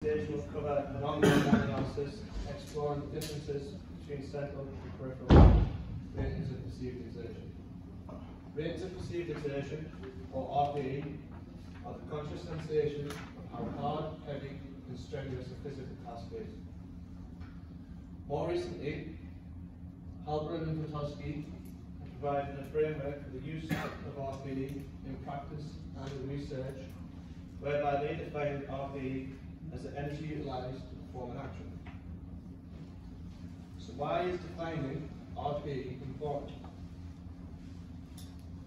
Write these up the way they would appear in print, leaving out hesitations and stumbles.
presentation will cover an ongoing analysis exploring the differences between central and peripheral ratings of perceived exertion. Ratings of perceived exertion, or RPE, are the conscious sensation of how hard, heavy, and strenuous a physical task is. More recently, Halperin and Witowski have provided a framework for the use of RPE in practice and in research, whereby they define RPE as the energy utilised to perform an action. So why is defining RPE important?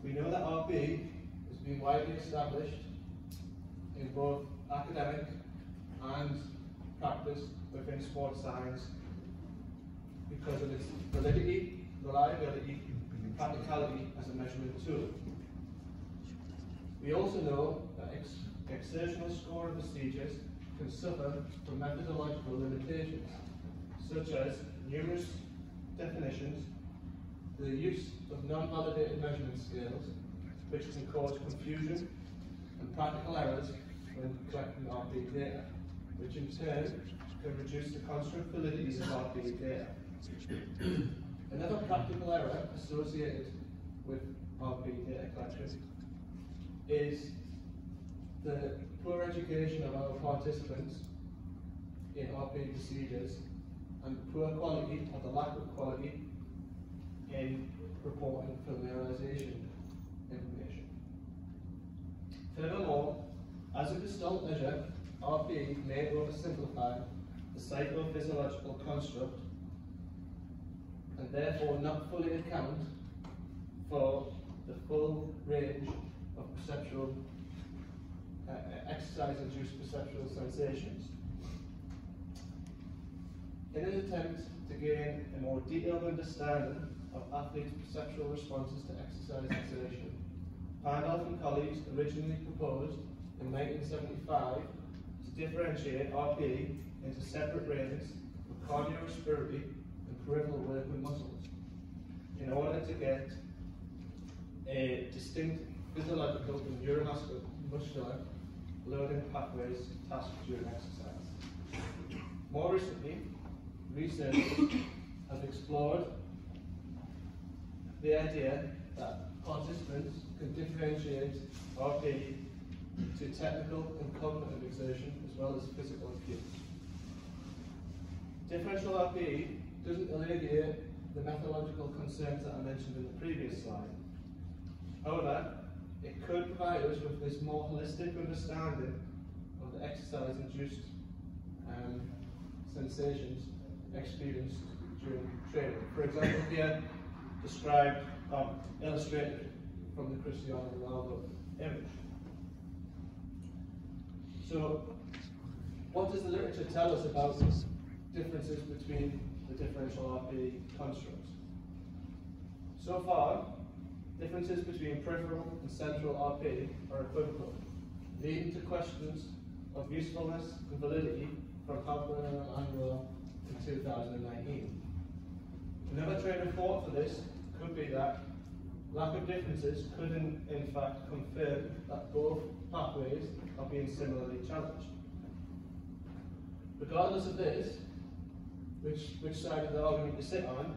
We know that RPE has been widely established in both academic and practice within sports science because of its validity, reliability, and practicality as a measurement tool. We also know that exertional scoring procedures can suffer from methodological limitations, such as numerous definitions, the use of non-validated measurement scales, which can cause confusion and practical errors when collecting RPE data, which in turn can reduce the construct validity of RPE data. Another practical error associated with RPE data collection is the poor education of our participants in RPE procedures and poor quality or the lack of quality in reporting familiarization information. Furthermore, as a gestalt measure, RPE may oversimplify the psychophysiological construct and therefore not fully account for the full range of perceptual exercise-induced perceptual sensations. In an attempt to gain a more detailed understanding of athletes' perceptual responses to exercise exertion, Pandolf and colleagues originally proposed in 1975 to differentiate RPE into separate ratings of cardiorespiratory and peripheral work with muscles in order to get a distinct physiological and neuromuscular loading pathways tasked during exercise. More recently, researchers have explored the idea that participants can differentiate RPE to technical and cognitive exertion as well as physical cues. Differential RPE doesn't alleviate the methodological concerns that I mentioned in the previous slide. However, it could provide us with this more holistic understanding of the exercise-induced sensations experienced during training. For example, here described, illustrated from the Cristiano Ronaldo image. So, what does the literature tell us about differences between the differential RPE constructs? So far, differences between peripheral and central RPE are equivocal, leading to questions of usefulness and validity from Halperin and Annual in 2019. Another train of thought for this could be that lack of differences could in fact confirm that both pathways are being similarly challenged. Regardless of this, which side of the argument you sit on,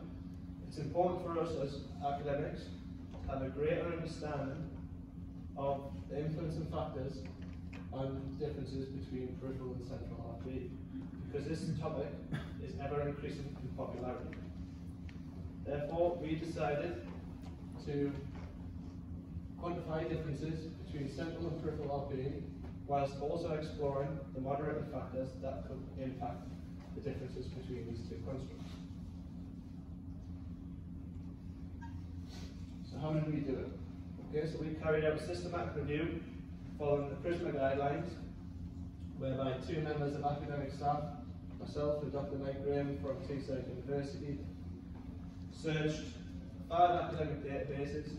it's important for us as academics to have a greater understanding of the influencing factors on differences between peripheral and central RPE, because this topic is ever increasing in popularity. Therefore, we decided to quantify differences between central and peripheral RPE, whilst also exploring the moderating factors that could impact the differences between these two constructs. So how did we do it? Okay, so we carried out a systematic review following the PRISMA guidelines, whereby two members of academic staff, myself and Dr. Mike Graham from Teesside University, searched 5 academic databases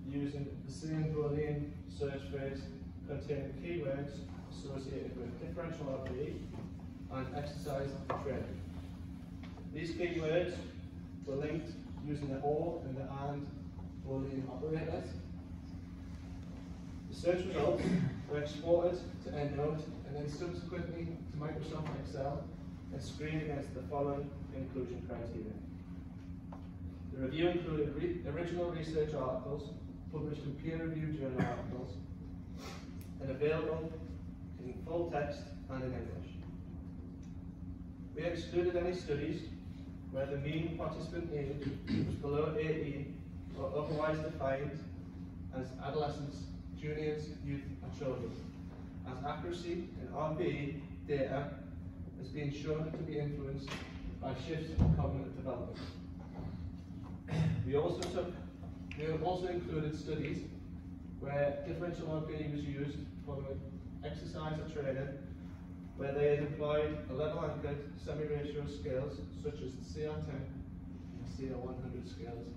using the same Boolean search phrase containing keywords associated with differential RPE and exercise training. These keywords were linked using the OR and the AND Boolean operators. The search results were exported to EndNote and then subsequently to Microsoft Excel and screened against the following inclusion criteria. The review included original research articles published in peer-reviewed journal articles and available in full text and in English. We excluded any studies where the mean participant age was below 18 or otherwise defined as adolescents, juniors, youth and children, as accuracy in RPE data has been shown to be influenced by shifts in cognitive development. We also included studies where differential RPE was used for the exercise or training, where they had employed a level-anchored semi-ratio scales such as the CR10 and CR100 scales,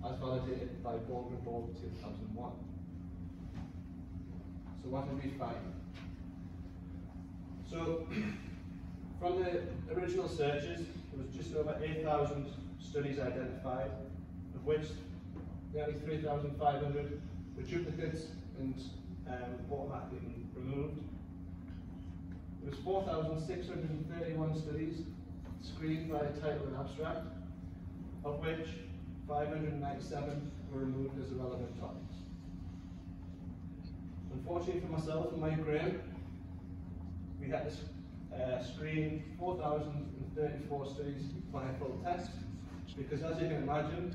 as validated by Borg and Borg 2001. So what did we find? So from the original searches, there was just over 8,000 studies identified, of which nearly 3,500 were duplicates and automatically removed. There was 4,631 studies screened by a title and abstract, of which 597 were removed as irrelevant topics. Unfortunately for myself and Mike Graham, we had to screen 4,034 studies by a full test, because as you can imagine,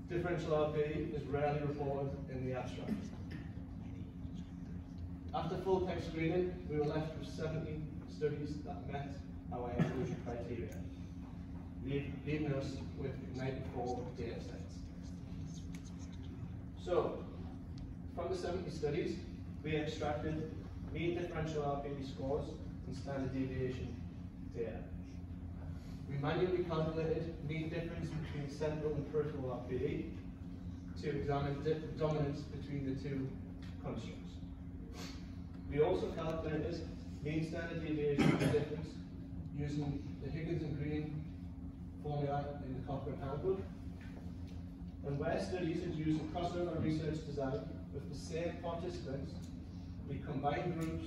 differential RPE is rarely reported in the abstract. After full text screening, we were left with 70 studies that met our inclusion criteria, leaving us with 94 data sets. So, from the 70 studies, we extracted mean differential RPE scores and standard deviation data. We manually calculated mean difference between central and peripheral RPE to examine dominance between the two constructs. We also calculated mean standard deviation difference using the Higgins and Green formula in the Cochrane Handbook. And where studies had used a crossover research design with the same participants, we combined groups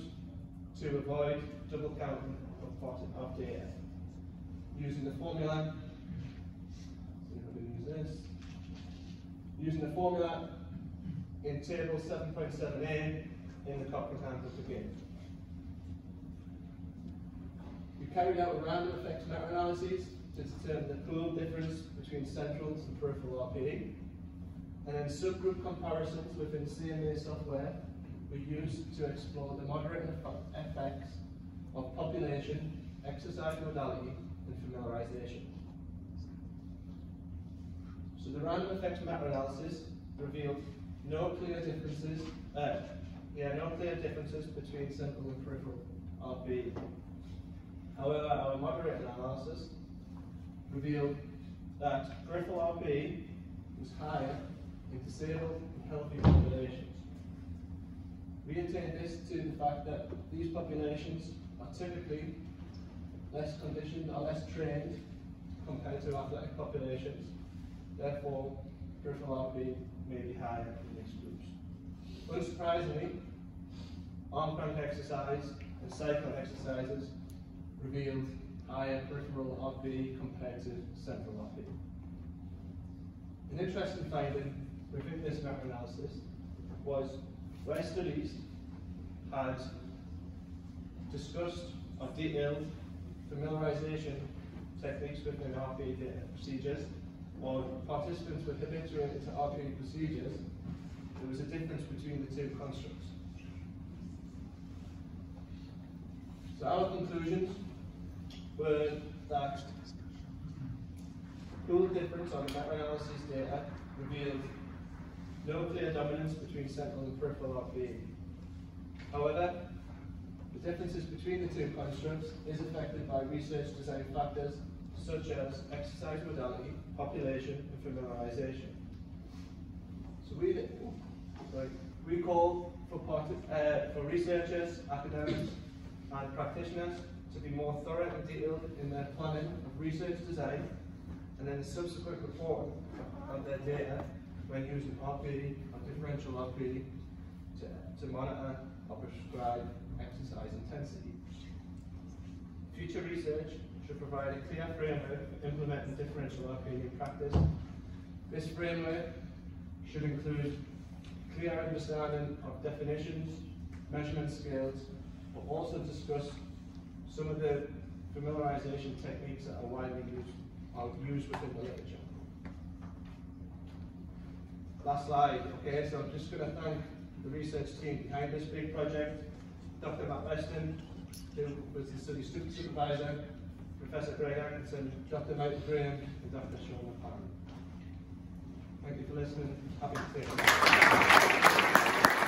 to avoid double counting of data. Using the formula, using the formula in table 7.7a in the Cochrane Handbook again. We carried out a random effects meta-analyses to determine the pool difference between central and peripheral RPE, and then subgroup comparisons within CMA software were used to explore the moderate effects of population, exercise modality, and familiarization. So the random effects meta-analysis revealed no clear differences between central and peripheral RPE. However, our moderate analysis revealed that peripheral RPE was higher in disabled and healthy populations. We attain this to the fact that these populations are typically less conditioned or less trained compared to athletic populations. Therefore, peripheral RPE may be higher in these groups. Unsurprisingly, arm crank exercise and cycling exercises revealed higher peripheral RPE compared to central RPE. An interesting finding within this meta-analysis was where studies had discussed or detailed familiarization techniques within RPE data procedures, or participants were habituated to RPE procedures, there was a difference between the two constructs. So our conclusions were that pool difference on the meta-analysis data revealed no clear dominance between central and peripheral RPE. However, the differences between the two constructs is affected by research design factors such as exercise modality, population, and familiarization. So we call for researchers, academics, and practitioners to be more thorough and detailed in their planning of research design, and then the subsequent reporting of their data when using RPE or differential RPE to monitor or prescribe exercise intensity. Future research should provide a clear framework for implementing differential RPE in practice. This framework should include clear understanding of definitions, measurement scales, but also discuss some of the familiarization techniques that are widely used within the literature. Last slide. Okay, so I'm just going to thank the research team behind this big project, Dr. Matt Weston, who was the study supervisor, Professor Greg Atkinson, Dr. Michael Graham, and Dr. Sean McLaren. Thank you for listening. Happy to take it.